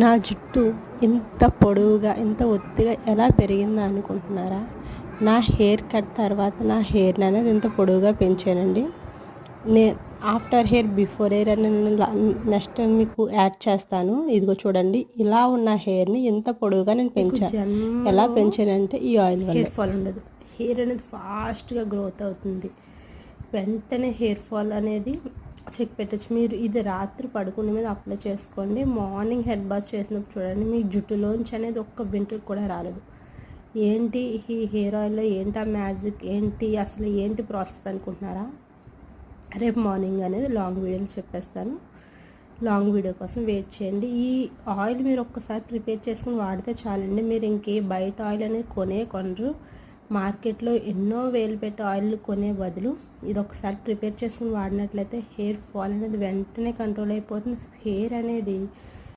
నా జుట్టు ఇంత పొడవుగా, ఇంత ఒత్తుగా ఎలా పెరిగిందా అనుకుంటున్నారా? నా హెయిర్ కట్ తర్వాత నా హెయిర్‌ని అనేది ఇంత పొడవుగా పెంచానండి. నే ఆఫ్టర్ హెయిర్, బిఫోర్ హెయిర్ అని నేను నెక్స్ట్ మీకు యాడ్ చేస్తాను. ఇదిగో చూడండి, ఇలా ఉన్న హెయిర్‌ని ఇంత పొడవుగా నేను పెంచాను. ఎలా పెంచానంటే ఈ ఆయిల్ వల్ల. హెయిర్ ఫాల్ ఉండదు. హెయిర్ అనేది ఫాస్ట్‌గా గ్రోత్ అవుతుంది. వెంటనే హెయిర్ ఫాల్ అనేది చెక్ పెట్టచ్చు. మీరు ఇది రాత్రి పడుకునే మీద అప్లై చేసుకోండి. మార్నింగ్ హెడ్ బాత్ చేసినప్పుడు చూడండి, మీ జుట్టులోంచి అనేది ఒక్క వెంట్రుక కూడా రాలేదు. ఏంటి ఈ హెయిర్ ఆయిల్లో ఏంటి ఆ మ్యాజిక్, ఏంటి అసలు ఏంటి ప్రాసెస్ అనుకుంటున్నారా? రేపు మార్నింగ్ అనేది లాంగ్ వీడియోలో చెప్పేస్తాను. లాంగ్ వీడియో కోసం వెయిట్ చేయండి. ఈ ఆయిల్ మీరు ఒక్కసారి ప్రిపేర్ చేసుకుని వాడితే చాలండి. మీరు ఇంకే బయట ఆయిల్ అనేది కొనరు. మార్కెట్లో ఎన్నో వేలు పెట్టి ఆయిల్ కొనే బదులు ఇది ఒకసారి ప్రిపేర్ చేసుకుని వాడినట్లయితే హెయిర్ ఫాల్ అనేది వెంటనే కంట్రోల్ అయిపోతుంది. హెయిర్ అనేది